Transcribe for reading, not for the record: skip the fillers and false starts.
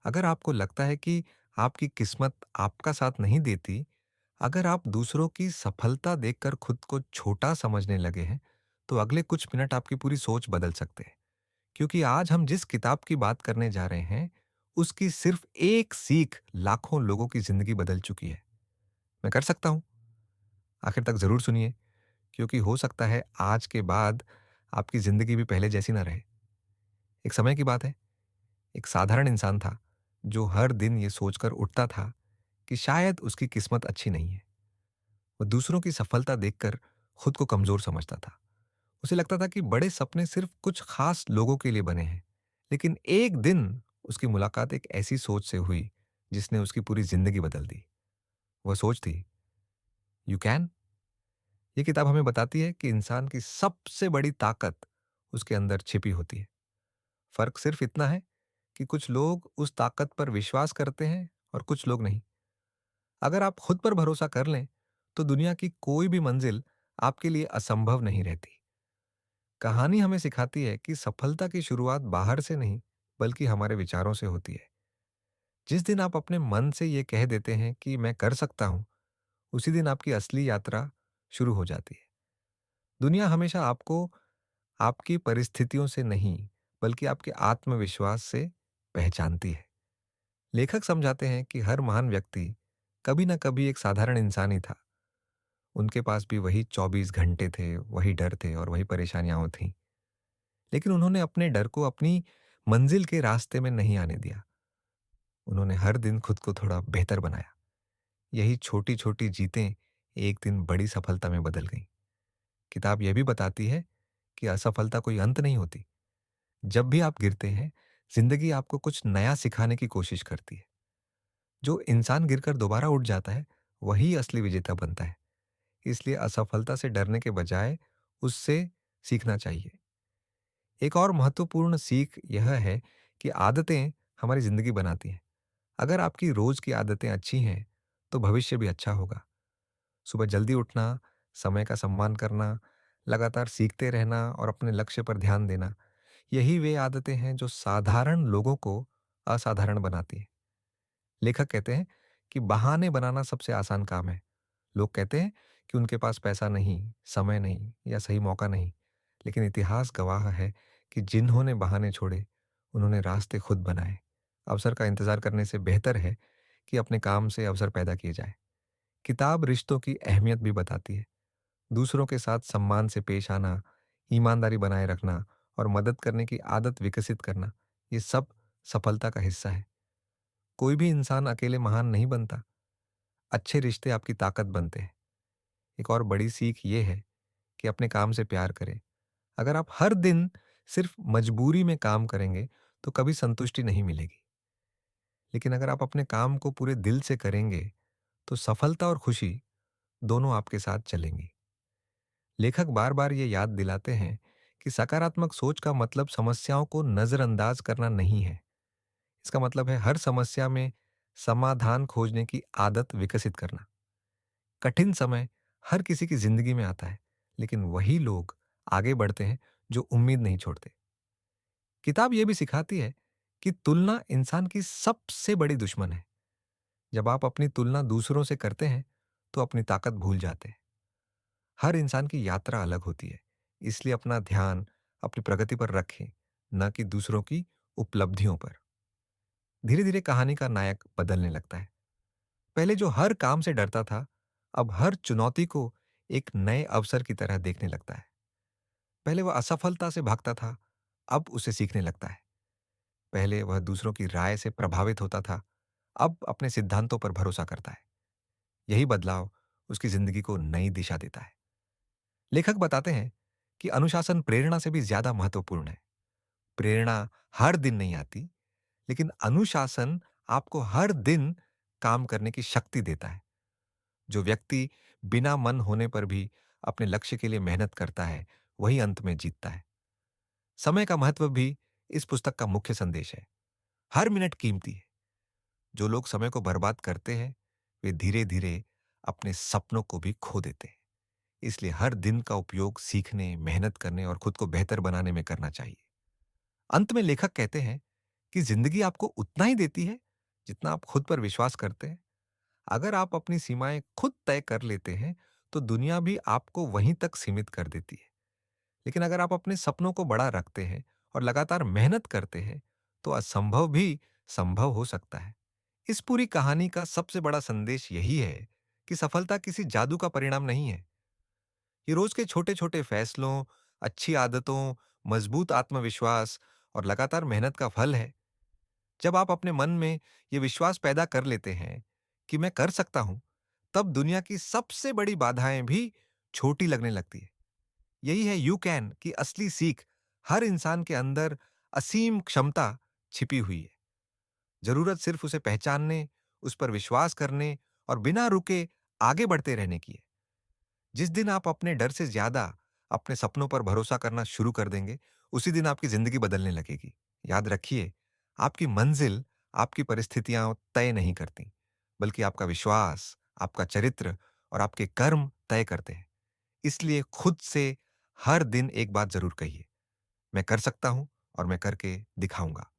अगर आपको लगता है कि आपकी किस्मत आपका साथ नहीं देती, अगर आप दूसरों की सफलता देखकर खुद को छोटा समझने लगे हैं, तो अगले कुछ मिनट आपकी पूरी सोच बदल सकते हैं। क्योंकि आज हम जिस किताब की बात करने जा रहे हैं, उसकी सिर्फ एक सीख लाखों लोगों की जिंदगी बदल चुकी है। मैं कर सकता हूं? आखिर तक जरूर सुनिए, क्योंकि हो सकता है आज के बाद आपकी जिंदगी भी पहले जैसी ना रहे। एक समय की बात है, एक साधारण इंसान था जो हर दिन ये सोचकर उठता था कि शायद उसकी किस्मत अच्छी नहीं है। वो दूसरों की सफलता देखकर खुद को कमजोर समझता था। उसे लगता था कि बड़े सपने सिर्फ कुछ खास लोगों के लिए बने हैं। लेकिन एक दिन उसकी मुलाकात एक ऐसी सोच से हुई जिसने उसकी पूरी जिंदगी बदल दी। वह सोच थी, यू कैन। ये किताब हमें बताती है कि इंसान की सबसे बड़ी ताकत उसके अंदर छिपी होती है। फर्क सिर्फ इतना है कि कुछ लोग उस ताकत पर विश्वास करते हैं और कुछ लोग नहीं। अगर आप खुद पर भरोसा कर लें, तो दुनिया की कोई भी मंजिल आपके लिए असंभव नहीं रहती। कहानी हमें सिखाती है कि सफलता की शुरुआत बाहर से नहीं, बल्कि हमारे विचारों से होती है। जिस दिन आप अपने मन से ये कह देते हैं कि मैं कर सकता हूं, उसी दिन आपकी असली यात्रा शुरू हो जाती है। दुनिया हमेशा आपको आपकी परिस्थितियों से नहीं, बल्कि आपके आत्मविश्वास से पहचानती है। लेखक समझाते हैं कि हर महान व्यक्ति कभी ना कभी एक साधारण इंसान ही था। उनके पास भी वही 24 घंटे थे, वही डर थे और वही परेशानियां थीं। लेकिन उन्होंने अपने डर को अपनी मंजिल के रास्ते में नहीं आने दिया। उन्होंने हर दिन खुद को थोड़ा बेहतर बनाया। यही छोटी छोटी जीतें एक दिन बड़ी सफलता में बदल गईं। किताब यह भी बताती है कि असफलता कोई अंत नहीं होती। जब भी आप गिरते हैं, जिंदगी आपको कुछ नया सिखाने की कोशिश करती है। जो इंसान गिरकर दोबारा उठ जाता है, वही असली विजेता बनता है। इसलिए असफलता से डरने के बजाय उससे सीखना चाहिए। एक और महत्वपूर्ण सीख यह है कि आदतें हमारी जिंदगी बनाती हैं। अगर आपकी रोज की आदतें अच्छी हैं, तो भविष्य भी अच्छा होगा। सुबह जल्दी उठना, समय का सम्मान करना, लगातार सीखते रहना और अपने लक्ष्य पर ध्यान देना, यही वे आदतें हैं जो साधारण लोगों को असाधारण बनाती हैं। लेखक कहते हैं कि बहाने बनाना सबसे आसान काम है। लोग कहते हैं कि उनके पास पैसा नहीं, समय नहीं या सही मौका नहीं। लेकिन इतिहास गवाह है कि जिन्होंने बहाने छोड़े, उन्होंने रास्ते खुद बनाए। अवसर का इंतजार करने से बेहतर है कि अपने काम से अवसर पैदा किए जाए। किताब रिश्तों की अहमियत भी बताती है। दूसरों के साथ सम्मान से पेश आना, ईमानदारी बनाए रखना और मदद करने की आदत विकसित करना, ये सब सफलता का हिस्सा है। कोई भी इंसान अकेले महान नहीं बनता। अच्छे रिश्ते आपकी ताकत बनते हैं। एक और बड़ी सीख ये है कि अपने काम से प्यार करें। अगर आप हर दिन सिर्फ मजबूरी में काम करेंगे, तो कभी संतुष्टि नहीं मिलेगी। लेकिन अगर आप अपने काम को पूरे दिल से करेंगे, तो सफलता और खुशी दोनों आपके साथ चलेंगी। लेखक बार बार ये याद दिलाते हैं कि सकारात्मक सोच का मतलब समस्याओं को नजरअंदाज करना नहीं है। इसका मतलब है हर समस्या में समाधान खोजने की आदत विकसित करना। कठिन समय हर किसी की जिंदगी में आता है, लेकिन वही लोग आगे बढ़ते हैं जो उम्मीद नहीं छोड़ते। किताब यह भी सिखाती है कि तुलना इंसान की सबसे बड़ी दुश्मन है। जब आप अपनी तुलना दूसरों से करते हैं, तो अपनी ताकत भूल जाते हैं। हर इंसान की यात्रा अलग होती है, इसलिए अपना ध्यान अपनी प्रगति पर रखें, न कि दूसरों की उपलब्धियों पर। धीरे धीरे कहानी का नायक बदलने लगता है। पहले जो हर काम से डरता था, अब हर चुनौती को एक नए अवसर की तरह देखने लगता है। पहले वह असफलता से भागता था, अब उसे सीखने लगता है। पहले वह दूसरों की राय से प्रभावित होता था, अब अपने सिद्धांतों पर भरोसा करता है। यही बदलाव उसकी जिंदगी को नई दिशा देता है। लेखक बताते हैं कि अनुशासन प्रेरणा से भी ज्यादा महत्वपूर्ण है। प्रेरणा हर दिन नहीं आती, लेकिन अनुशासन आपको हर दिन काम करने की शक्ति देता है। जो व्यक्ति बिना मन होने पर भी अपने लक्ष्य के लिए मेहनत करता है, वही अंत में जीतता है। समय का महत्व भी इस पुस्तक का मुख्य संदेश है। हर मिनट कीमती है। जो लोग समय को बर्बाद करते हैं, वे धीरे धीरे अपने सपनों को भी खो देते हैं। इसलिए हर दिन का उपयोग सीखने, मेहनत करने और खुद को बेहतर बनाने में करना चाहिए। अंत में लेखक कहते हैं कि कि ज़िंदगी आपको उतना ही देती है, जितना आप खुद पर विश्वास करते हैं। अगर आप अपनी सीमाएँ खुद तय कर लेते हैं, तो दुनिया भी आपको वहीं तक सीमित कर देती है। लेकिन अगर आप अपने सपनों को बड़ा रखते हैं और लगातार मेहनत करते हैं, तो असंभव भी संभव हो सकता है। इस पूरी कहानी का सबसे बड़ा संदेश यही है कि सफलता किसी जादू का परिणाम नहीं है। ये रोज के छोटे-छोटे फैसलों, अच्छी आदतों, मजबूत आत्मविश्वास और लगातार मेहनत का फल है। जब आप अपने मन में ये विश्वास पैदा कर लेते हैं कि मैं कर सकता हूं, तब दुनिया की सबसे बड़ी बाधाएं भी छोटी लगने लगती है। यही है यू कैन की असली सीख। हर इंसान के अंदर असीम क्षमता छिपी हुई है। जरूरत सिर्फ उसे पहचानने, उस पर विश्वास करने और बिना रुके आगे बढ़ते रहने की है। जिस दिन आप अपने डर से ज्यादा अपने सपनों पर भरोसा करना शुरू कर देंगे, उसी दिन आपकी जिंदगी बदलने लगेगी। याद रखिए, आपकी मंजिल आपकी परिस्थितियां तय नहीं करती, बल्कि आपका विश्वास, आपका चरित्र और आपके कर्म तय करते हैं। इसलिए खुद से हर दिन एक बात जरूर कहिए, मैं कर सकता हूं और मैं करके दिखाऊंगा।